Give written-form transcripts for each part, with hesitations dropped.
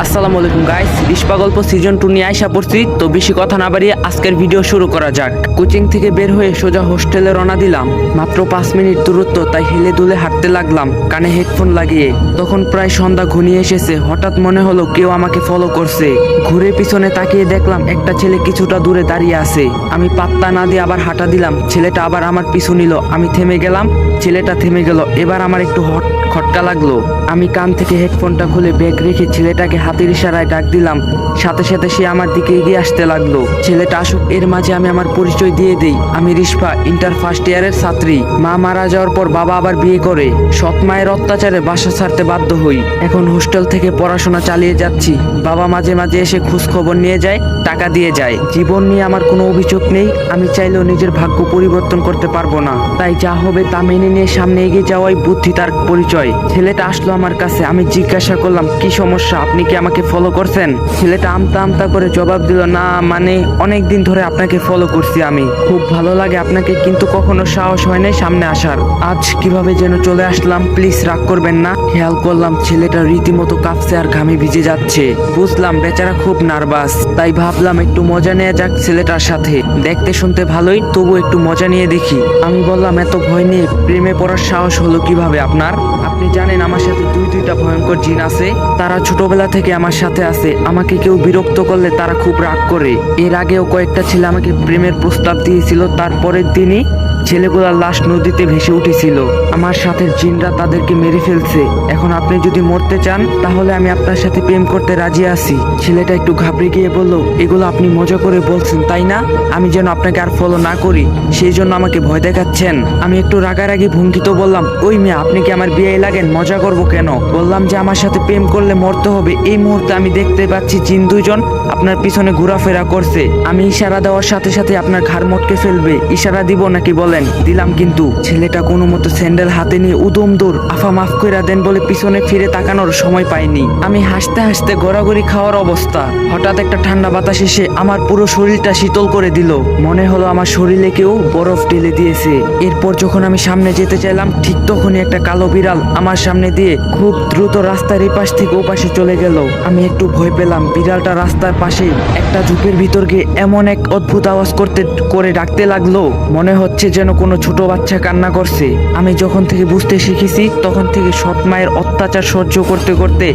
আসসালামু আলাইকুম গাইস, রিশপা গল্প সিজন 2 নিয়ে আইসা পড়ছি। তো বেশি কথা না বাড়িয়ে আজকের ভিডিও শুরু করা যাক। কোচিং থেকে বের হয়ে সোজা হোস্টেলে রওনা দিলাম। মাত্র 5 মিনিট দূরত্ব, তাই হেলে দুলে হাঁটতে লাগলাম কানে হেডফোন লাগিয়ে। তখন প্রায় সন্ধ্যা ঘনিয়ে এসেছে। হঠাৎ মনে হলো কেউ আমাকে ফলো করছে। ঘুরে পিছনে তাকিয়ে দেখলাম একটা ছেলে কিছুটা দূরে দাঁড়িয়ে আছে। আমি পাত্তা না দিয়ে আবার হাঁটা দিলাম। ছেলেটা আবার আমার পিছু নিল। আমি থেমে গেলাম, ছেলেটা থেমে গেল। এবার আমার একটু খটকা লাগলো। আমি কান থেকে হেডফোনটা খুলে ব্যাগ রেখে ছেলেটাকে হাতের ইশারায় ডাক দিলাম। সাথে সাথে সে আমার দিকে এগিয়ে আসতে লাগলো। ছেলেটা আসুক এর মাঝে আমি আমার পরিচয় দিয়ে দেই। আমি রিশপা, ইন্টার ফার্স্ট ইয়ারের ছাত্রী। মা মারা যাওয়ার পর বাবা আবার বিয়ে করে। সৎ মায়ের অত্যাচারে বাসা ছাড়তে বাধ্য হই। এখন হোস্টেল থেকে পড়াশোনা চালিয়ে যাচ্ছি। বাবা মাঝে মাঝে এসে খোঁজ খবর নিয়ে যায়, টাকা দিয়ে যায়। জীবন নিয়ে আমার কোনো অভিযোগ নেই। আমি চাইলেও নিজের ভাগ্য পরিবর্তন করতে পারবো না। তাই যা হবে তা মেনে নিয়ে সামনে এগিয়ে যাওয়াই বুদ্ধি তার পরিচয়। ছেলেটা আসলো আমার কাছে। আমি জিজ্ঞাসা করলাম, কি সমস্যা, আপনি কি আমাকে ফলো করছেন? ছেলেটা আমতা আমতা করে জবাব দিল, না মানে অনেক দিন ধরে আপনাকে ফলো করছি আমি। খুব ভালো লাগে আপনাকে, কিন্তু কখনো সাহস হয় নাই সামনে আসার। আজ কিভাবে যেন চলে আসলাম, প্লিজ রাগ করবেন না। খেয়াল করলাম ছেলেটা রীতিমতো কাঁপছে আর ঘামে ভিজে যাচ্ছে। বুঝলাম বেচারা খুব নার্ভাস। তাই ভাবলাম একটু মজা নেওয়া যাক ছেলেটার সাথে। দেখতে শুনতে ভালোই, তবু একটু মজা নিয়ে দেখি। আমি বললাম, এত ভয় নিয়ে প্রেমে পড়ার সাহস হলো কিভাবে আপনার? আপনি জানেন আমার সাথে দুইটা ভয়ঙ্কর জিন আছে। তারা ছোটবেলা থেকে আমার সাথে আছে। আমাকে কেউ বিরক্ত করলে তারা খুব রাগ করে। এর আগেও কয়েকটা ছেলে আমাকে প্রেমের প্রস্তাব দিয়েছিল। তারপরের দিনই ছেলেগুলার লাশ নদীতে ভেসে উঠেছিল। আমার সাথে জিনরা তাদেরকে মেরে ফেলছে। এখন আপনি যদি মরতে চান তাহলে আমি আপনার সাথে প্রেম করতে রাজি আছি। ছেলেটা একটু ঘাবড়ে গিয়ে বলল, এগুলো আপনি মজা করে বলছেন তাই না? আমি যেন আপনাকে আর ফলো না করি সেই জন্য আমাকে ভয় দেখাচ্ছেন? আমি একটু রাগারাগি ভঙ্গিত বললাম, ওই মেয়ে, আপনি কি আমার বিয়ে লাগেন? মজা করবো কেন? বললাম যে আমার সাথে প্রেম করলে মরতে হবে। এই মুহূর্তে আমি দেখতে পাচ্ছি জিন দুইজন আপনার পিছনে ঘোরাফেরা করছে। আমি ইশারা দেওয়ার সাথে সাথে আপনার ঘাড় মটকে ফেলবে। ইশারা দিব নাকি বলেন? দিলাম, কিন্তু ছেলেটা কোনো মতো স্যান্ডেল হাতে নিয়ে উদম দৌড়। আফা মাফ কইরা দেন বলে পিছনে ফিরে তাকানোর সময় পাইনি। আমি হাসতে হাসতে গড়াগড়ি খাওয়ার অবস্থা। হঠাৎ একটা ঠান্ডা বাতাস এসে আমার পুরো শরীরটা শীতল করে দিল। মনে হলো আমার শরীরে কেউ বরফ ঢেলে দিয়েছে। এরপর যখন আমি সামনে যেতে চাইলাম, ঠিক তখনই একটা কালো বিড়াল আমার সামনে দিয়ে খুব দ্রুত রাস্তার এপাশ থেকে ওপাশে চলে গেল। আমি একটু ভয় পেলাম। বিড়ালটা রাস্তার পাশে একটা ঝোপের ভিতর গিয়ে এমন এক অদ্ভুত আওয়াজ করে ডাকতে লাগলো, মনে হচ্ছে যেন কোনো ছোট বাচ্চা কান্না করছে। আমি যখন থেকে বুঝতে শিখেছি তখন থেকে সৎ মায়ের অত্যাচার সহ্য করতে করতে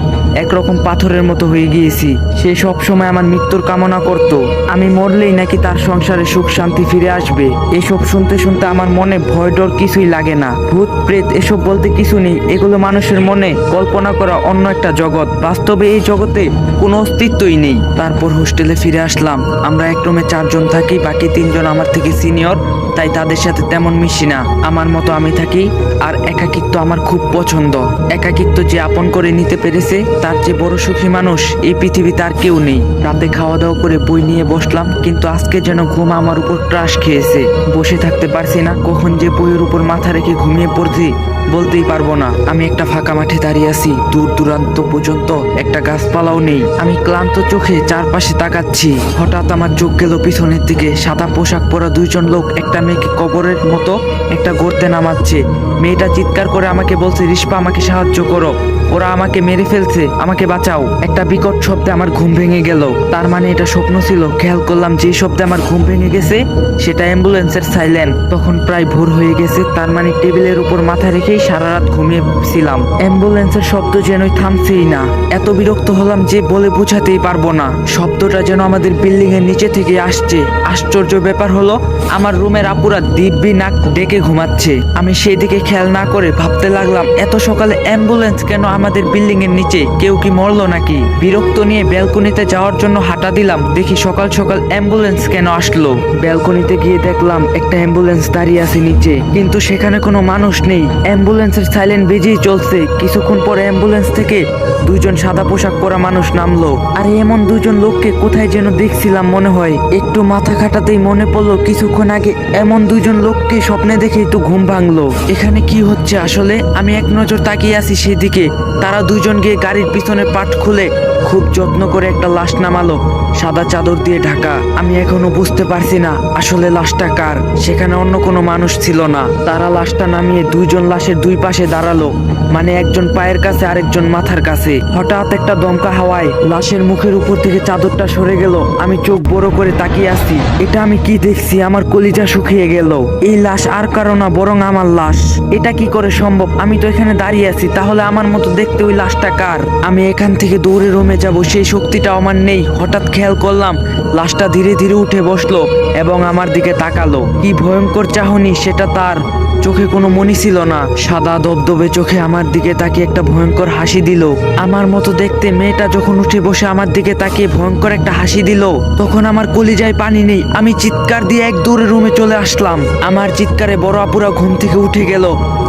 একরকম পাথরের মতো হয়ে গিয়েছি। সে সব সময় আমার মৃত্যুর কামনা করত। আমি মরলেই নাকি তার সংসারে সুখ শান্তি ফিরে আসবে। এসব শুনতে শুনতে আমার মনে ভয় ডর কিছুই লাগে না। ভূত প্রেত এসব বলতে কিছু নেই। এগুলো মানুষের মনে কল্পনা করা অন্য একটা জগৎ। বাস্তবে এই জগতে কোনো অস্তিত্বই নেই। তারপর হোস্টেলে ফিরে আসলাম। আমরা এক রুমে 4 জন থাকি, বাকি 3 জন আমার থেকে সিনিয়র, তাই তাদের সাথে তেমন মিশি না। আমার মতো আমি থাকি। আর একাকিত্ব আমার খুব পছন্দ। একাকিত্ব যে আপন করে নিতে পেরেছে তার যে বড় সুখী মানুষ এই পৃথিবীতে আর কেউ নেই। রাতে খাওয়া দাওয়া করে বই নিয়ে বসলাম, কিন্তু আজকে যেন ঘুম আমার উপর ক্রাশ খেয়েছে। বসে থাকতে পারছি না। কখন যে বইয়ের উপর মাথা রেখে ঘুমিয়ে পড়ছি বলতেই পারবো না। আমি একটা ফাঁকা মাঠে দাঁড়িয়ে আছি। দূর দূরান্ত পর্যন্ত একটা গাছপালাও নেই। আমি ক্লান্ত চোখে চারপাশে তাকাচ্ছি। হঠাৎ আমার চোখ গেল পিছনের দিকে। সাদা পোশাক পরা 2 জন লোক একটা মেয়েকে কবরের মতো একটা গর্তে নামাচ্ছে। মেয়েটা চিৎকার করে আমাকে বলছে, রিশপা আমাকে সাহায্য করো, ওরা আমাকে মেরে ফেলছে, আমাকে বাঁচাও। একটা বিকট শব্দে আমার ঘুম ভেঙে গেল। তার মানে এটা স্বপ্ন ছিল। খেয়াল করলাম যে শব্দে আমার ঘুম ভেঙে গেছে সেটা অ্যাম্বুলেন্সের সাইলেন। তখন প্রায় ভোর হয়ে গেছে। তার মানে টেবিলের উপর মাথা রেখেই সারা রাত ঘুমিয়েছিলাম। অ্যাম্বুলেন্সের শব্দ যেনই থামছেই না। এত বিরক্ত হলাম যে বলে বোঝাতেই পারবো না। শব্দটা যেন আমাদের বিল্ডিং এর নিচে থেকে আসছে। আশ্চর্য ব্যাপার হলো, আমার রুমের আপুরা দিব্যি নাক ডেকে ঘুমাচ্ছে। আমি সেই দিকে খেয়াল না করে ভাবতে লাগলাম, এত সকালে অ্যাম্বুলেন্স কেন আমাদের বিল্ডিং এর নিচে? কেউ কি মরলো নাকি? বিরক্ত নিয়ে ব্যালকনিতে যাওয়ার জন্য হাঁটা দিলাম। দেখি সকাল সকাল অ্যাম্বুলেন্স কেন আসলো। ব্যালকনিতে গিয়ে দেখলাম একটা অ্যাম্বুলেন্স দাঁড়িয়ে আছে নিচে, কিন্তু সেখানে কোনো মানুষ নেই। অ্যাম্বুলেন্সের সাইলেন্ট বেজেই চলছে। কিছুক্ষণ পরে অ্যাম্বুলেন্স থেকে 2 জন সাদা পোশাক পরা মানুষ নামলো। আর এমন 2 জন লোককে কোথায় যেন দেখছিলাম মনে হয়। একটু মাথা খাটাতেই মনে পড়লো কিছুক্ষণ আগে এমন 2 জন লোককে স্বপ্নে দেখে একটু ঘুম ভাঙলো। এখানে কি হচ্ছে আসলে? আমি এক নজর তাকিয়ে আছি সেদিকে। তারা 2 জন গিয়ে গাড়ির পিছনে পাট খুলে খুব যত্ন করে একটা লাশ নামালো, সাদা চাদর দিয়ে ঢাকা। আমি এখনো বুঝতে পারছি না আসলে লাশটা কার। সেখানে অন্য কোনো মানুষ ছিল না। তারা লাশটা নামিয়ে দুইজন লাশের দুই পাশে দাঁড়ালো, মানে একজন পায়ের কাছে আরেকজন মাথার কাছে। হঠাৎ একটা দমকা হাওয়ায় লাশের মুখের উপর থেকে চাদরটা সরে গেল। আমি চোখ বড় করে তাকিয়ে আছি। এটা আমি কি দেখছি? আমার কলিজা শুকিয়ে গেল। এই লাশ আর কারো না, বরং আমার লাশ। এটা কি করে সম্ভব? আমি তো এখানে দাঁড়িয়ে আছি, তাহলে আমার মতো দেখতে ওই লাশটা কার? আমি এখান থেকে দৌড়ে রুমে যাব, সেই শক্তিটা আমার নেই। হঠাৎ খেয়াল করলাম লাশটা ধীরে ধীরে উঠে বসলো এবং আমার দিকে তাকালো। কি ভয়ঙ্কর চাহনি সেটা তার! চোখে কোনো মনি ছিল না, সাদা ধবধবে চোখে আমার দিকে তাকিয়ে একটা ভয়ঙ্কর হাসি দিল। আমার মতো দেখতে মেয়েটা যখন উঠে বসে আমার দিকে তাকিয়ে ভয়ঙ্কর একটা হাসি দিল, তখন আমার কলিজায় পানি নেই। আমি চিৎকার দিয়ে এক দৌড়ে রুমে চলে আসলাম। আমার চিৎকারে বড় আপুরা ঘুম থেকে উঠে গেল।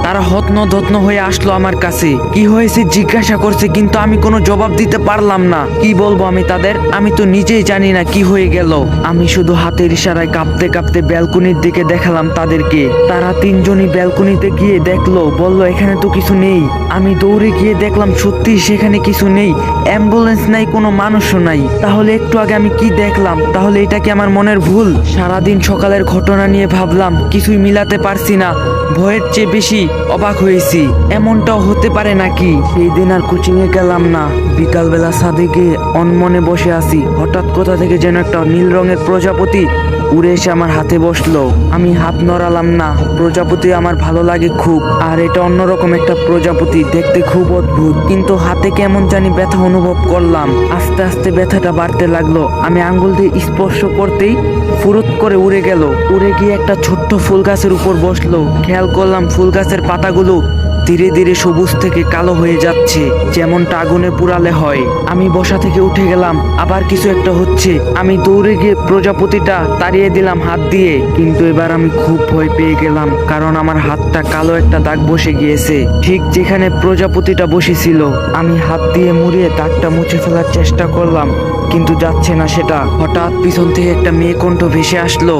তারা হতন হয়ে আসলো আমার কাছে। কি হয়েছে জিজ্ঞাসা করছে, কিন্তু আমি কোনো জবাব দিতে পারলাম না। কি বলবো আমি তাদের? আমি তো নিজেই জানি না কি হয়ে গেল। আমি শুধু হাতের ইশারায় কাঁপতে কাঁপতে ব্যালকনির দিকে দেখালাম তাদেরকে। তারা তিনজনই ব্যালকনিতে গিয়ে দেখলো, বলল এখানে তো কিছু নেই। আমি দৌড়ে গিয়ে দেখলাম সত্যি সেখানে কিছু নেই। অ্যাম্বুলেন্স নাই, কোনো মানুষও নাই। তাহলে একটু আগে আমি কি দেখলাম? তাহলে এটা কি আমার মনের ভুল? সারাদিন সকালের ঘটনা নিয়ে ভাবলাম, কিছুই মিলাতে পারছি না। ভয়ের চেয়ে বেশি অবাক হয়েছি। এমনটাও হতে পারে নাকি? সেই দিন আর কোচিং এ গেলাম না। বিকালবেলা ছাদে গিয়ে অনমনে বসে আছি। হঠাৎ কোথা থেকে যেন একটা নীল রঙের প্রজাপতি উড়ে এসে আমার হাতে বসলো। আমি হাত নড়ালাম না। প্রজাপতি আমার ভালো লাগে খুব, আর এটা অন্যরকম একটা প্রজাপতি, দেখতে খুব অদ্ভুত। কিন্তু হাতে কেমন জানি ব্যথা অনুভব করলাম। আস্তে আস্তে ব্যথাটা বাড়তে লাগলো। আমি আঙ্গুল দিয়ে স্পর্শ করতেই ফুরুত করে উড়ে গেল। উড়ে গিয়ে একটা ছোট্ট ফুল গাছের উপর বসলো। খেয়াল করলাম ফুল গাছের পাতাগুলো ধীরে ধীরে সবুজ থেকে কালো হয়ে যাচ্ছে, যেমনটা আগুনে পুড়ালে হয়। আমি বসা থেকে উঠে গেলাম, আবার কিছু একটা হচ্ছে। আমি দৌড়ে গিয়ে প্রজাপতিটা তাড়িয়ে দিলাম হাত দিয়ে। কিন্তু এবার আমি খুব ভয় পেয়ে গেলাম, কারণ আমার হাতটা কালো একটা দাগ বসে গিয়েছে, ঠিক যেখানে প্রজাপতিটা বসেছিল। আমি হাত দিয়ে মুড়িয়ে দাগটা মুছে ফেলার চেষ্টা করলাম, কিন্তু যাচ্ছে না সেটা। হঠাৎ পিছন থেকে একটা মেয়ে কণ্ঠ ভেসে আসলো,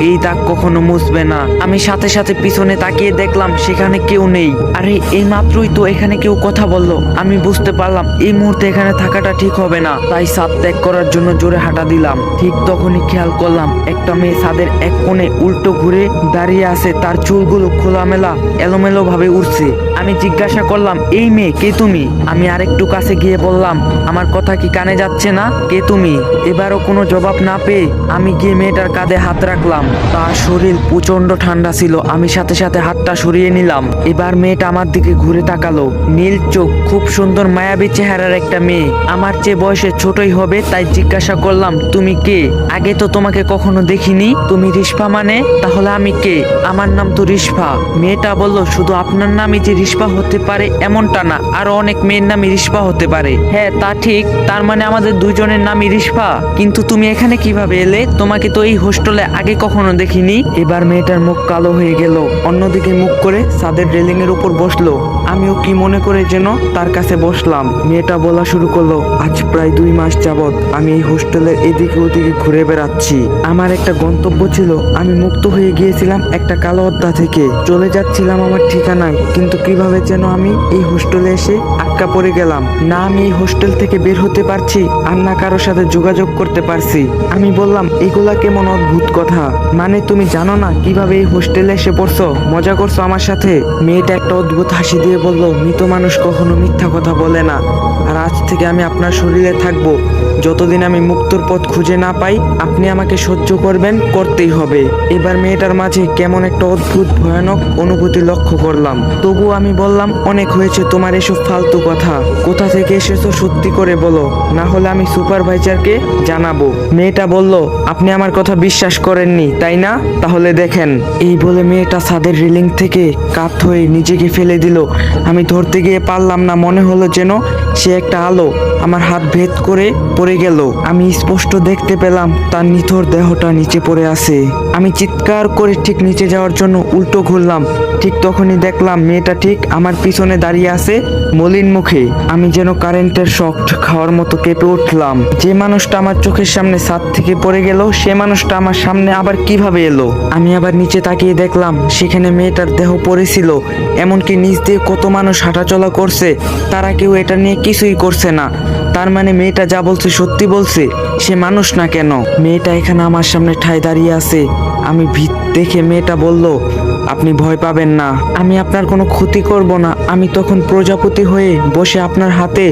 এই দাগ কখনো মুছবে না। আমি সাথে সাথে পিছনে তাকিয়ে দেখলাম সেখানে কেউ নেই। আরে এই মাত্রই তো এখানে কেউ কথা বললো। আমি বুঝতে পারলাম এই মুহূর্তে এখানে থাকাটা ঠিক হবে না, তাই ছাদ ত্যাগ করার জন্য জোরে হাঁটা দিলাম। ঠিক তখনই খেয়াল করলাম একটা মেয়ে ছাদের এক কোণে উল্টো ঘুরে দাঁড়িয়ে আছে। তার চুলগুলো খোলামেলা এলোমেলো ভাবে উঠছে। আমি জিজ্ঞাসা করলাম, এই মেয়ে কে তুমি? আমি আরেকটু কাছে গিয়ে বললাম, আমার কথা কি কানে যাচ্ছে না? কে তুমি? এবারও কোনো জবাব না পেয়ে আমি গিয়ে মেয়েটার কাঁধে হাত রাখলাম। তার শরীর প্রচন্ড ঠান্ডা ছিল। আমি সাথে সাথে হাতটা সরিয়ে নিলাম। এবার মেয়েটা আমার দিকে ঘুরে তাকালো। নীল চোখ, খুব সুন্দর মায়াবী চেহারার একটা মেয়ে। আমার চেয়ে বয়সে ছোটই হবে, তাই জিজ্ঞাসা করলাম, তুমি কে? আগে তো তোমাকে কখনো দেখিনি। তুমি রিস্পা মানে? তাহলে আমি কে? আমার নাম তো রিস্পা। মেয়েটা বলল, শুধু আপনার নামই যে রিস্পা হতে পারে এমনটা না, আরো অনেক মেয়ের নামই রিস্পা হতে পারে। হ্যাঁ তা ঠিক, তার মানে আমাদের দুজনের নামই রিস্পা। কিন্তু তুমি এখানে কিভাবে এলে? তোমাকে তো এই হোস্টেলে আগে কখনো দেখিনি। এবার মেয়েটার মুখ কালো হয়ে গেল, অন্যদিকে মুখ করে ছাদের রেলিং এর উপর বসলো। আমিও কি মনে করে যেন তার কাছে বসলাম। মেয়েটা বলা শুরু করলো, আজ প্রায় 2 মাস যাবত আমি এই হোস্টেলের এদিকে ওদিকে ঘুরে বেড়াচ্ছি। আমার একটা গন্তব্য ছিল। আমি মুক্ত হয়ে গিয়েছিলাম একটা কালো অধ্যা থেকে। চলে যাচ্ছিলাম আমার ঠিকানায়, কিন্তু কিভাবে যেন আমি এই হোস্টেলে এসে আটকা পড়ে গেলাম। না আমি এই হোস্টেল থেকে বের হতে পারছি, আর না কারোর সাথে যোগাযোগ করতে পারছি। আমি বললাম, এগুলা কেমন অদ্ভুত কথা? মানে তুমি জানো না কিভাবে এই হোস্টেলে এসে পড়ছো? মজা করছো আমার সাথে? মেয়েটা একটা অদ্ভুত হাসি দিয়ে বলল, মৃত মানুষ কখনো মিথ্যা কথা বলে না। আর আজ থেকে আমি আপনার শরীরে থাকবো। যতদিন আমি মুক্তর পথ খুঁজে না পাই, আপনি আমাকে সহ্য করবেন, করতেই হবে। এবার মেয়েটার মাঝে কেমন একটা অদ্ভুত ভয়ানক অনুভূতি লক্ষ্য করলাম। তবু আমি বললাম, অনেক হয়েছে তোমার এসব ফালতু কথা। কোথা থেকে এসেছো সত্যি করে বলো, না হলে আমি সুপারভাইজারকে জানাবো। মেয়েটা বলল, আপনি আমার কথা বিশ্বাস করেননি তাই না? তাহলে দেখেন। এই বলে মেয়েটা ছাদের রেলিং থেকে কাত হয়ে নিজেকে ফেলে দিল। আমি ধরতে গিয়ে পারলাম না, মনে হলো যেন সে একটা আলো আমার হাত ভেদ করে পড়ে গেল। আমি স্পষ্ট দেখতে পেলাম তার নিথর দেহটা নিচে পড়ে আছে। আমি চিৎকার করে ঠিক নিচে যাওয়ার জন্য উল্টো ঘুরলাম। ঠিক তখনই দেখলাম মেয়েটা ঠিক আমার পিছনে দাঁড়িয়ে আছে মলিন মুখে। আমি যেন কারেন্টের শক খাওয়ার মতো কেঁপে উঠলাম। যে মানুষটা আমার চোখের সামনে ছাদ থেকে পড়ে গেল সে মানুষটা আমার সামনে আবার কিভাবে এলো? আমি আবার নিচে তাকিয়ে দেখলাম সেখানে মেয়েটার দেহ পড়েছিল। এমনকি নিচ দিয়ে কত মানুষ হাঁটাচলা করছে, তারা কেউ এটা নিয়ে কিছুই করছে না। তার মানে মেয়েটা যা বলছে সত্যি বলছে, সে মানুষ না কেন? মেয়েটা এখানে আমার সামনে ঠায় দাঁড়িয়ে আছে। আমি ভীত দেখে মেয়েটা বলল, আপনি ভয় পাবেন না, আমি আপনার কোনো ক্ষতি করব না। আমি তখন প্রজাপতি হয়ে বসে আপনার হাতে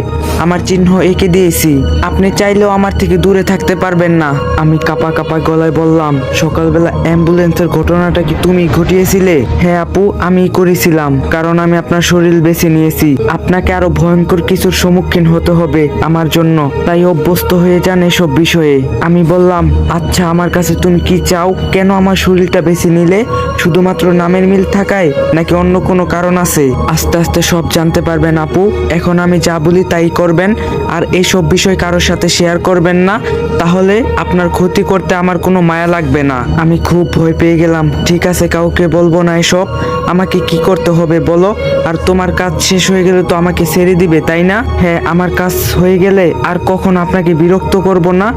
আমার চিহ্ন এঁকে দিয়েছি, আপনি চাইলেও আমার থেকে দূরে থাকতে পারবেন না। আমি কাঁপা কাঁপা গলায় বললাম, সকালবেলা অ্যাম্বুলেন্সের ঘটনাটা কি তুমি ঘটিয়েছিলে? হ্যাঁ আপু, আমি করেছিলাম, কারণ আমি আপনার শরীর বেছে নিয়েছি। আপনাকে আরো ভয়ঙ্কর কিছুর সম্মুখীন হতে হবে আমার জন্য, তাই অভ্যস্ত হয়ে যান এসব বিষয়ে। আমি বললাম, আচ্ছা আমার কাছে তুমি কি চাও? কেন আমার শরীরটা বেছে নিলে? শুধুমাত্র নামের মিল থাকায় নাকি অন্য কোনো কারণ আছে? আস্তে আস্তে সব জানতে পারবেন আপু। এখন আমি যা বলি তাই করবেন, আর এসব বিষয় কারোর সাথে শেয়ার করবেন না, তাহলে আপনার ক্ষতি করতে আমার কোনো মায়া লাগবে না। আমি খুব ভয় পেয়ে গেলাম। ঠিক আছে, কাউকে বলবো না এসব। আমাকে কি করতে হবে বলো? আর তোমার কাজ শেষ হয়ে গেলে তো আমাকে ছেড়ে দিবে, তাই না? হ্যাঁ, আমার কাজ হয়ে গেলে আর কখনো আপনাকে বিরক্ত করব না।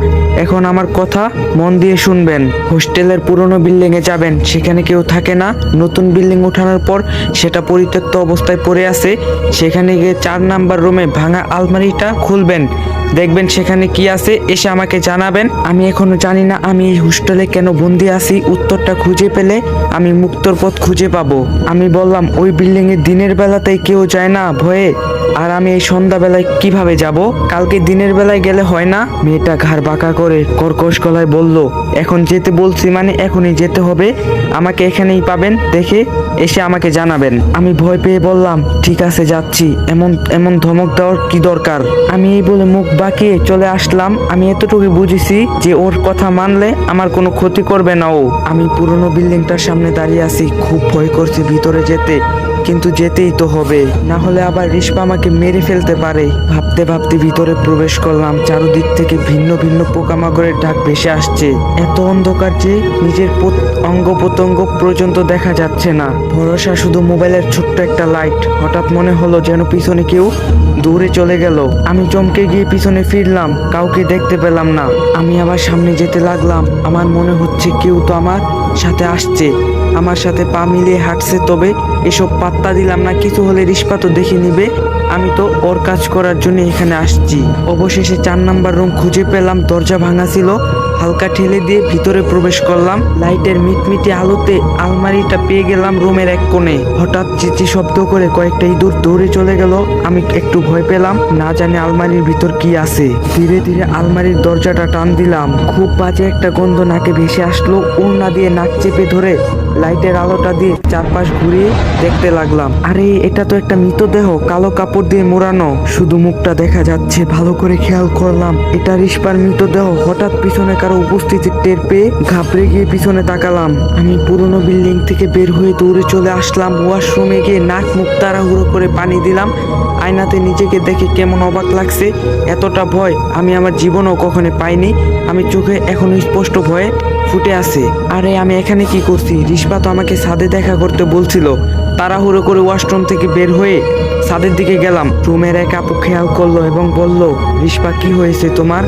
এখন আমার কথা মন দিয়ে শুনবেন। হোস্টেলের পুরনো বিল্ডিং এ যাবেন, সেখানে কেউ থাকে না। নতুন বিল্ডিং উঠানোর পর সেটা পরিত্যক্ত অবস্থায় পড়ে আছে। সেখানে গিয়ে 4 নাম্বার রুমে ভাঙা আলমারিটা খুলবেন, দেখবেন সেখানে কি আছে, এসে আমাকে জানাবেন। আমি এখনো জানি না আমি এই হোস্টেলে কেন বন্দি আছি। উত্তরটা খুঁজে পেলে আমি মুক্তর পথ খুঁজে পাবো। আমি বললাম, ওই বিল্ডিং এ দিনের বেলাতেই কেউ যায় না ভয়ে, আর আমি এই সন্ধ্যাবেলায় কিভাবে যাব? কালকে দিনের বেলায় গেলে হয় না? মেয়েটা ঘাড় বাঁকা করে কর্কশ গলায় বলল, এখন যেতে বলছি মানে এখনই যেতে হবে। আমাকে এখানেই পাবেন, দেখে এসে আমাকে জানাবেন। আমি ভয় পেয়ে বললাম, ঠিক আছে যাচ্ছি। এমন এমন ধমক দেওয়ার কি দরকার? আমি এই বলে মুখ বাঁকিয়ে চলে আসলাম। আমি এতটুকু বুঝেছি যে ওর কথা মানলে আমার কোনো ক্ষতি করবে না ও। আমি পুরনো বিল্ডিংটার সামনে দাঁড়িয়ে আছি, খুব ভয় করছে ভিতরে যেতে, কিন্তু যেতেই তো হবে, না হলে আবার রিস্পা আমাকে মেরে ফেলতে পারে। ভাবতে ভাবতে ভিতরে প্রবেশ করলাম। চারদিক থেকে ভিন্ন ভিন্ন পোকামাকড়ের ডাক ভেসে আসছে। এত অন্ধকার যে নিজের অঙ্গ প্রত্যঙ্গ পর্যন্ত দেখা যাচ্ছে না। ভরসা শুধু মোবাইলের ছোট্ট একটা লাইট। হঠাৎ মনে হলো যেন পিছনে কেউ দূরে চলে গেল। আমি চমকে গিয়ে পিছনে ফিরলাম, কাউকে দেখতে পেলাম না। আমি আবার সামনে যেতে লাগলাম। আমার মনে হচ্ছে কেউ তো আমার সাথে আসছে, আমার সাথে পা মিলিয়ে হাঁটছে। তবে এসব পাত্তা দিলাম না, কিছু হলে রিস্পা তো দেখে নিবে। আমি তো ওর কাজ করার জন্য এখানে আসছি। অবশেষে 4 নাম্বার রুম খুঁজে পেলাম। দরজা ভাঙা ছিল। হালকা ঠেলে দিয়ে ভিতরে প্রবেশ করলাম। লাইটের মিটমিটে আলোতে আলমারিটা পেয়ে গেলাম রুমের এক কোণে। হঠাৎ চেঁচে শব্দ করে কয়েকটা ইঁদুর দৌড়ে চলে গেল। আমি একটু ভয় পেলাম, না জানি আলমারির ভিতর কি আছে। ধীরে ধীরে আলমারির দরজাটা টান দিলাম। খুব বাজে একটা গন্ধ নাকে ভেসে আসলো। ওড়না দিয়ে নাক চেপে ধরে লাইটের আলোটা দিয়ে চারপাশ ঘুরিয়ে দেখতে লাগলাম। আরে এটা তো একটা মৃতদেহ, কালো কাপড় দিয়ে মোড়ানো, শুধু মুখটা দেখা যাচ্ছে। ভালো করে খেয়াল করলাম এটা রিস্পার মৃতদেহ। হঠাৎ পিছনে কারো উপস্থিতি টের পেয়ে ঘাবড়ে গিয়ে পিছনে তাকালাম। আমি পুরনো বিল্ডিং থেকে বের হয়ে দৌড়ে চলে আসলাম। ওয়াশরুমে গিয়ে নাক মুখ তাড়াহুড়ো করে পানি দিলাম। আয়নাতে নিজেকে দেখে কেমন অবাক লাগছে। এতটা ভয় আমি আমার জীবনেও কখনো পাইনি। আমি চোখে এখনো স্পষ্ট ভয়ে ফুটে আছে। আরে আমি এখানে কি করছি? রিস্পা তো আমাকে ছাদে দেখা করতে বলছিল। তাড়াহুড়ো করে ওয়াশরুম থেকে বের হয়ে ছাদের দিকে গেলাম। রুমের এক আপু খেয়াল করলো এবং বলল, রিস্পা কি হয়েছে তোমার?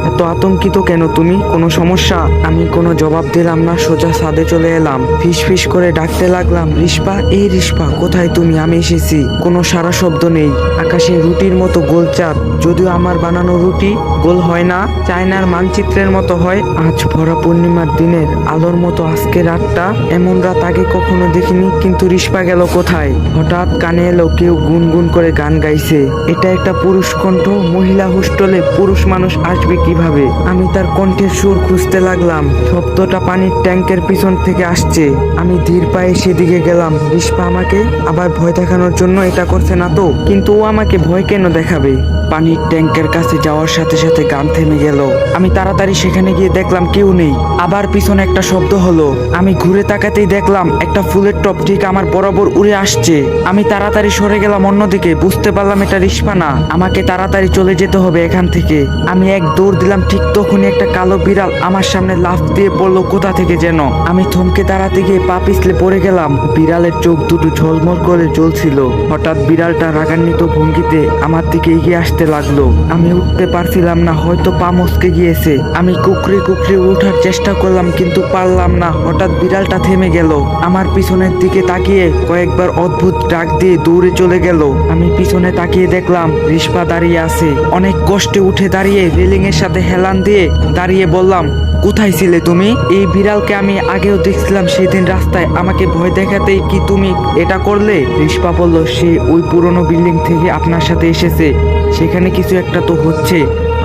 এত আতঙ্কিত কেন তুমি? কোনো সমস্যা? আমি কোনো জবাব দিলাম না, সোজা ছাদে চলে এলাম। ফিস ফিস করে ডাকতে লাগলাম, রিস্পা, এই রিস্পা, কোথায় তুমি? আমি এসেছি। কোনো সারা শব্দ নেই। আকাশে রুটির মতো গোল চাঁদ, যদিও আমার বানানো রুটি গোল হয় না, চায়নার মানচিত্রের মতো হয়। আজ ভরা পূর্ণিমার দিনের আলোর মতো আজকে রাতটা, এমন রাত আগে কখনো দেখিনি। কিন্তু রিস্পা গেল কোথায়? হঠাৎ কানে এলো কেউ গুনগুন করে গান গাইছে। এটা একটা পুরুষ কণ্ঠ। মহিলা হোস্টেলে পুরুষ মানুষ আসবে কিভাবে? আমি তার কণ্ঠের সুর খুঁজতে লাগলাম। শব্দটা পানির ট্যাঙ্কের পিছন থেকে আসছে। আমি ধীর পায়ে সেদিকে গেলাম। রিস্পা আমাকে আবার ভয় দেখানোর জন্য এটা করছে না তো? কিন্তু ও আমাকে ভয় কেন দেখাবে? পানির ট্যাঙ্কের কাছে যাওয়ার সাথে সাথে গান থেমে গেল। আমি তাড়াতাড়ি সেখানে গিয়ে দেখলাম কেউ নেই। আবার পিছনে একটা শব্দ হলো। আমি ঘুরে তাকাতেই দেখলাম একটা ফুলের টব ঠিক আমার বরাবর উড়ে আসছে। আমি তাড়াতাড়ি সরে গেলাম অন্যদিকে, বুঝতে পারলাম এটা রিস্পা না। আমাকে তাড়াতাড়ি চলে যেতে হবে এখান থেকে। আমি এক দৌড় দিলাম, ঠিক তখনই একটা কালো বিড়াল আমার সামনে লাফ দিয়ে পড়লো কোথা থেকে যেন। আমি থমকে দাঁড়াতে গিয়ে পা পিছলে পড়ে গেলাম। বিড়ালের চোখ দুটো ঝলমল করে জ্বলছিল। হঠাৎ বিড়ালটা রাগান্বিত ভঙ্গিতে আমার দিকে এগিয়ে আসতে লাগলো। আমি উঠতে পারছিলাম না, হয়তো পা মচকে গিয়েছে। আমি কুকড়ে কুকড়ে ওঠার চেষ্টা করলাম কিন্তু পারলাম না। হঠাৎ বিড়ালটা থেমে গেল, আমার পিছনের দিকে তাকিয়ে কয়েকবার অদ্ভুত ডাক দিয়ে দৌড়ে চলে গেল। আমি পিছনে তাকিয়ে দেখলাম রিস্পা দাঁড়িয়ে আছে। অনেক কষ্টে উঠে দাঁড়িয়ে রেলিং এর সাথে হেলান দিয়ে দাঁড়িয়ে বললাম, কোথায় ছিলে তুমি? এই বিড়ালকে আমি আগেও দেখছিলাম সেদিন রাস্তায়, আমাকে ভয় দেখাতেই কি তুমি এটা করলে? রিস্পা বলল, সে ওই পুরনো বিল্ডিং থেকে আপনার সাথে এসেছে, সেখানে কিছু একটা তো হচ্ছে।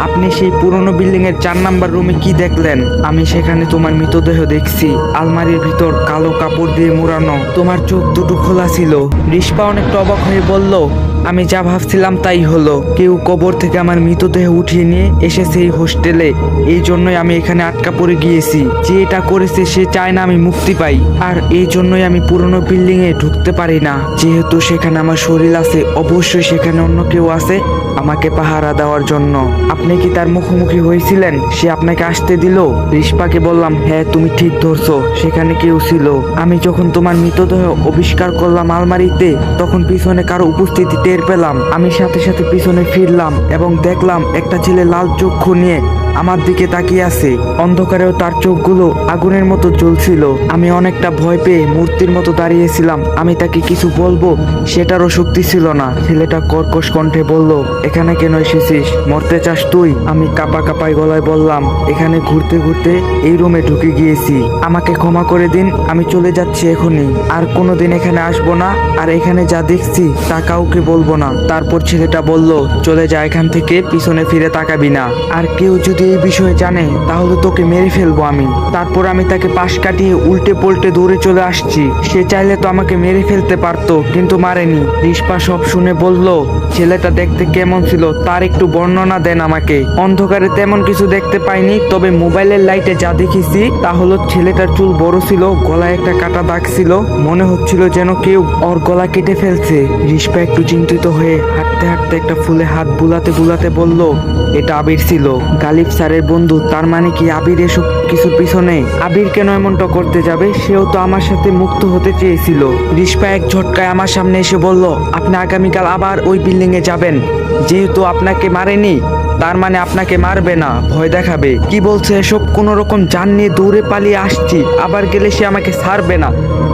আপনি সেই পুরনো বিল্ডিং এর 4 নাম্বার রুমে কি দেখলেন? আমি সেখানে তোমার মৃতদেহ দেখছি, আলমারির ভিতর কালো কাপড় দিয়ে মোড়ানো, তোমার চোখ দুটো খোলা ছিল। রিস্পা অনেকটা অবাক হয়ে বলল, আমি যা ভাবছিলাম তাই হলো। কেউ কবর থেকে আমার মৃতদেহ উঠিয়ে নিয়ে এসেছে এই হোস্টেলে, এই জন্যই আমি এখানে আটকা পড়ে গিয়েছি। যে এটা করেছে সে চায় না আমি মুক্তি পাই, আর এই জন্যই আমি পুরনো বিল্ডিং এ ঢুকতে পারি না। যেহেতু সেখানে আমার শরীর আছে, অবশ্যই সেখানে অন্য কেউ আছে আমাকে পাহারা দেওয়ার জন্য। আপনি কি তার মুখোমুখি হয়েছিলেন? সে আপনাকে আসতে দিল? রিস্পাকে বললাম, হ্যাঁ তুমি ঠিক ধরছো, সেখানে কেউ ছিল। আমি যখন তোমার মৃতদেহ আবিষ্কার করলাম আলমারিতে, তখন পিছনে কারো উপস্থিতি টের পেলাম। আমি সাথে সাথে পিছনে ফিরলাম এবং দেখলাম একটা ছেলে লাল চক্ষু নিয়ে আমার দিকে তাকিয়ে আছে। অন্ধকারেও তার চোখগুলো আগুনের মতো জ্বলছিল। আমি অনেকটা ভয় পেয়ে মূর্তির মতো দাঁড়িয়েছিলাম। আমি তাকে কিছু বলবো সেটারও শক্তি ছিল না। ছেলেটা কর্কশ কণ্ঠে বলল, এখানে কেন এসেছিস? মরতে চাস তুই? আমি কাঁপা কাঁপাই গলায় বললাম, এখানে ঘুরতে ঘুরতে এই রুমে ঢুকে গিয়েছি, আমাকে ক্ষমা করে দিন, আমি চলে যাচ্ছি এখনই, আর কোনোদিন এখানে আসবো না, আর এখানে যা দেখছি তা কাউকে বলবো না। তারপর ছেলেটা বলল, চলে যা এখান থেকে, পিছনে ফিরে তাকাবি না, আর কেউ যদি এই বিষয়ে জানে তাহলে তোকে মেরে ফেলবো আমি। তারপর আমি তাকে পাশ কাটিয়ে উল্টে পল্টে দৌড়ে চলে আসছি। সে চাইলে তো আমাকে মেরে ফেলতে পারতো, কিন্তু মারেনি। রিস্পা সব শুনে বলল, ছেলেটা দেখতে কেমন ছিল তার একটু বর্ণনা দেন আমাকে। অন্ধকারে তেমন কিছু দেখতে পাইনি, তবে মোবাইলের লাইটে যা দেখেছি তা হলো ছেলেটার চুল বড় ছিল, গলায় একটা কাটা দাগ ছিল, মনে হচ্ছিল যেন কেউ ওর গলা কেটে ফেলছে। রিস্পা একটু চিন্তিত হয়ে হাঁটতে হাঁটতে একটা ফুলে হাত বুলাতে বুলাতে বলল, এটা আবির ছিল, গালিব স্যারের বন্ধু। তার মানে কি আবির এসব কিছুর পিছনে? আবির কেন এমনটা করতে যাবে? সেও তো আমার সাথে মুক্ত হতে চেয়েছিল। রিস্পা এক ঝটকায় আমার সামনে এসে বলল, আপনি আগামীকাল আবার ওই বিল্ডিং এ যাবেন। যেহেতু আপনাকে মারেনি, তার মানে আপনাকে মারবে না, ভয় দেখাবে। কি বলছে এসব? কোন রকম জান নিয়ে দৌড়ে পালিয়ে আসছি, আবার গেলে সে আমাকে ছাড়বে না।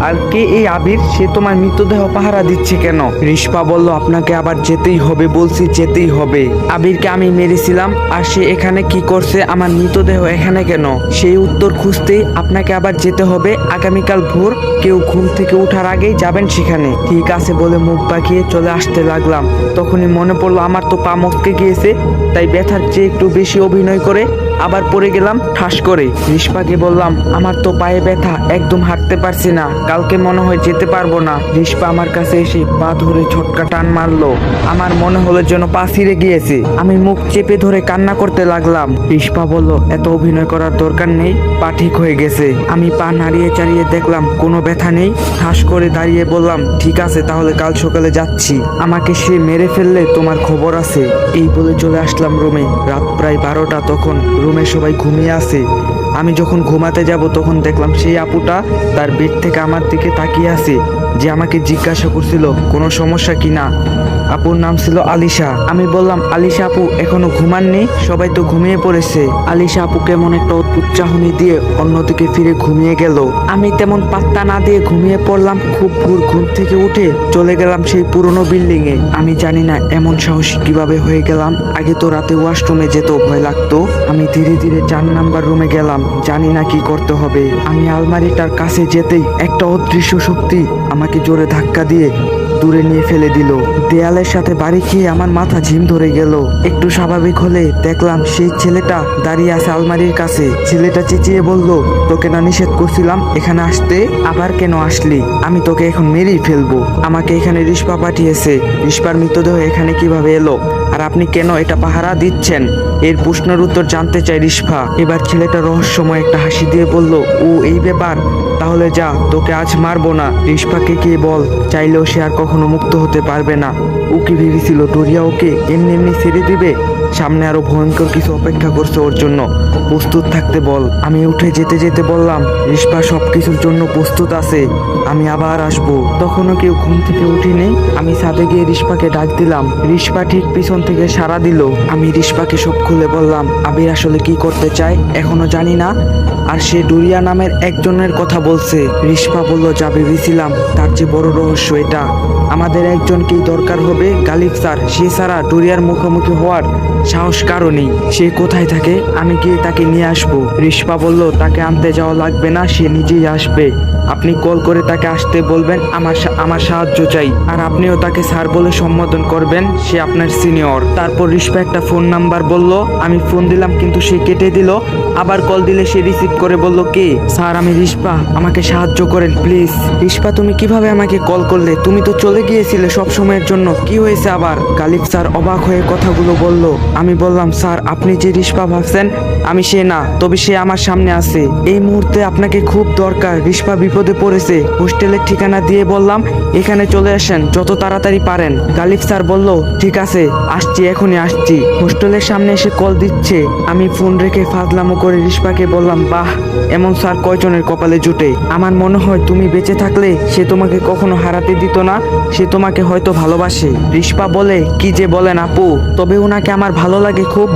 আর কে এই আবির? সে তোমার মৃতদেহ পাহারা দিচ্ছে কেন? রিস্পা বলল, আপনাকে আবার যেতেই হবে, বলছি যেতেই হবে। আবিরকে আমি মেরেছিলাম, আর সে এখানে কি করছে? আমার মৃতদেহ এখানে কেন? সেই উত্তর খুঁজতেই আপনাকে আবার যেতে হবে। আগামীকাল ভোর কেউ ঘুম থেকে ওঠার আগেই যাবেন সেখানে। ঠিক আছে বলে মুখ বাঁকিয়ে চলে আসতে লাগলাম। তখনই মনে পড়লো আমার তো পা মচকে গিয়েছে, তাই ব্যথার চেয়ে একটু বেশি অভিনয় করে আবার পড়ে গেলাম ঠাস করে। রিস্পাকে বললাম, আমার তো পায়ে ব্যথা, একদম হাঁটতে পারছি না, কালকে মনে হয় যেতে পারবো না। রিস্পা আমার কাছে এসে পা ধরে ঝটকা টান মারলো। আমার মনে হলো যেন পা ছিঁড়ে গিয়েছে। আমি মুখ চেপে ধরে কান্না করতে লাগলাম। রিস্পা বলল, এত অভিনয় করার দরকার নেই, পা ঠিক হয়ে গেছে। আমি পা নাড়িয়ে চাড়িয়ে দেখলাম কোনো ব্যথা নেই। ঠাস করে দাঁড়িয়ে বললাম, ঠিক আছে তাহলে কাল সকালে যাচ্ছি, আমাকে সে মেরে ফেললে তোমার খবর আছে। এই বলে চলে আসলাম রুমে। রাত প্রায় 12টা, তখন রুমে সবাই ঘুমিয়ে আছে। আমি যখন ঘুমাতে যাব তখন দেখলাম সেই আপুটা তার বেড থেকে আমার দিকে তাকিয়ে আছে, যে আমাকে জিজ্ঞাসা করছিল কোনো সমস্যা কিনা। আপুর নাম ছিল আলিশা। আমি বললাম, আলিশা আপু এখনো ঘুমাননি? সবাই তো ঘুমিয়ে পড়েছে। আলিশা আপু কেমন একটা অদ্ভুত চাহনি দিয়ে অন্যদিকে ফিরে ঘুমিয়ে গেল। আমি তেমন পাত্তা না দিয়ে ঘুমিয়ে পড়লাম। খুব ভোর ঘুম থেকে উঠে চলে গেলাম সেই পুরনো বিল্ডিং এ। আমি জানি না এমন সাহসী কিভাবে হয়ে গেলাম। আগে তো রাতে ওয়াশরুমে যেতেও ভয় লাগতো। আমি ধীরে ধীরে 4 নাম্বার রুমে গেলাম, জানি না কি করতে হবে। আমি আলমারিটার কাছে যেতেই একটা অদৃশ্য শক্তি আমাকে জোরে ধাক্কা দিয়ে দূরে নিয়ে ফেলে দিল। দেয়ালের সাথে বাড়ি খেয়ে আমার মাথা ঝিম ধরে গেল। একটু স্বাভাবিক হলে দেখলাম সেই ছেলেটা দাঁড়িয়ে আছে আলমারির কাছে। ছেলেটা চেঁচিয়ে বলল, তোকে না নিষেধ করছিলাম এখানে আসতে, আবার কেন আসলি? আমি তোকে এখন মেরেই ফেলবো। আমাকে এখানে রিস্পা পাঠিয়েছে। রিস্পার মৃতদেহ এখানে কিভাবে এলো? আর আপনি কেন এটা পাহারা দিচ্ছেন? এর প্রশ্নের উত্তর জানতে চাই রিশফা। এবার ছেলেটা রহস্যময় একটা হাসি দিয়ে বলল, ও এই ব্যাপার, তাহলে যা, তোকে আজ মারবো না। রিশফাকে গিয়ে বল, চাইলেও সে আর কখনো মুক্ত হতে পারবে না। ও কি ভেবেছিল ডোরিয়া ওকে এমনি এমনি ছেড়ে দিবে? সামনে আরো ভয়ঙ্কর কিছু অপেক্ষা করছে ওর জন্য, প্রস্তুত থাকতে বল। আমি উঠে যেতে যেতে বললাম, রিশফা সবকিছুর জন্য প্রস্তুত আছে, আমি আবার আসবো। তখনও কেউ ঘুম থেকে উঠিনি। আমি ছাদে গিয়ে রিশফাকে ডাক দিলাম। রিশফা ঠিক পিছন থেকে সাড়া দিল। আমি রিশফাকে সব খুলে বললাম, আবির আসলে কি করতে চায় এখনো জানি না, আর সে ডোরিয়া নামের একজনের কথা বলছে। রিশফা বলল, যা ভেবেছিলাম তার চেয়ে বড় রহস্য এটা। আমাদের একজনকেই দরকার হবে, গালিব স্যার। সে ছাড়া ডোরিয়ার মুখোমুখি হওয়ার সাহস কারো নেই। সে কোথায় থাকে? আমি গিয়ে তাকে নিয়ে আসবো। রিশফা বলল, তাকে আনতে যাওয়া লাগবে না, সে নিজেই আসবে। আপনি কল করে তাকে আসতে বলবেন, আমার সাহায্য চাই। আর আপনিও তাকে স্যার বলে সম্বোধন করবেন, সে আপনার সিনিয়র। তারপর রিশফা একটা ফোন নাম্বার বলল। আমি ফোন দিলাম কিন্তু সে কেটে দিল। আবার কল দিলে সে রিসিভ করে বলল, কে? স্যার আমি রিশফা, আমাকে সাহায্য করেন প্লিজ। রিশফা, তুমি কিভাবে আমাকে কল করলে? তুমি তো চলে গিয়েছিলে সব সময়ের জন্য, কি হয়েছে আবার? গালিব স্যার অবাক হয়ে কথাগুলো বলল। আমি বললাম, স্যার আপনি যে রিশফা ভাবছেন আমি সে না, তবে সে আমার সামনে আছে। এই মুহূর্তে আপনাকে খুব দরকার। রিশফা বিপদে পড়েছে। হোস্টেলের ঠিকানা দিয়ে বললাম, এখানে চলে আসেন যত তাড়াতাড়ি পারেন। গালিব স্যার বলল, ঠিক আছে আসছি, এখনই আসছি। হোস্টেলের সামনে এসে কল দিচ্ছে। আমি ফোন রেখে ফাজলামো করে রিশফাকে বললাম, বাহ, এমন স্যার কয়জনের কপালে জুটে। আমার মনে হয় তুমি বেঁচে থাকলে সে তোমাকে কখনো হারাতে দিত না, সে তোমাকে হয়তো ভালোবাসে। রিশফা বলে, কি যে বলেন আপু, তবে ওনাকে আমার ভালো লাগে খুব।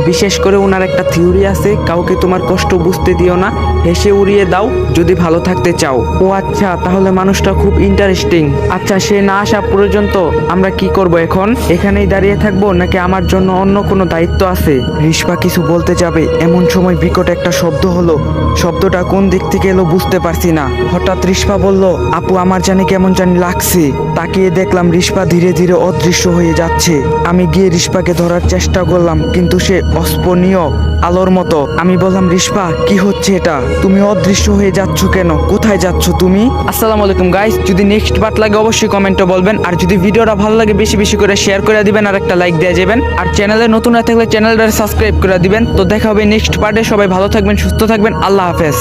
বিশেষ করে ওনার একটা থিওরি আছে, কাউকে তোমার কষ্ট বুঝতে দিও না, হেসে উড়িয়ে দাও যদি ভালো থাকতে চাও। ও আচ্ছা, তাহলে মানুষটা খুব ইন্টারেস্টিং। আচ্ছা, সে না আসা পর্যন্ত আমরা কি করব এখন? এখানেই দাঁড়িয়ে থাকবো নাকি আমার জন্য অন্য কোনো দায়িত্ব আছে? রিশফা কিছু বলতে যাবে এমন সময় বিকট একটা শব্দ হলো। শব্দটা কোন দিক থেকে এলো বুঝতে পারছি না। হঠাৎ রিশফা বলল, আপু আমার জানি কেমন জানি লাগছে। তাকিয়ে দেখলাম রিশফা ধীরে ধীরে অদৃশ্য হয়ে যাচ্ছে। আমি গিয়ে রিশফাকে ধরার চেষ্টা করলাম কিন্তু সে অস্পনীয় আলোর মতো। আমি বললাম, রিশফা কি হচ্ছে এটা? তুমি অদৃশ্য হয়ে যাচ্ছ কেন? কোথায় যাচ্ছ তুমি? আসসালামু আলাইকুম গাইস, যদি নেক্সট পার্ট লাগে অবশ্যই কমেন্টে বলবেন। আর যদি ভিডিওটা ভালো লাগে বেশি বেশি করে শেয়ার করে দিবেন আর একটা লাইক দিয়ে যাবেন। আর চ্যানেলে নতুন না থাকলে চ্যানেলটা সাবস্ক্রাইব করে দিবেন। তো দেখা হবে নেক্সট পার্টে। সবাই ভালো থাকবেন, সুস্থ থাকবেন, আল্লাহ হাফেজ।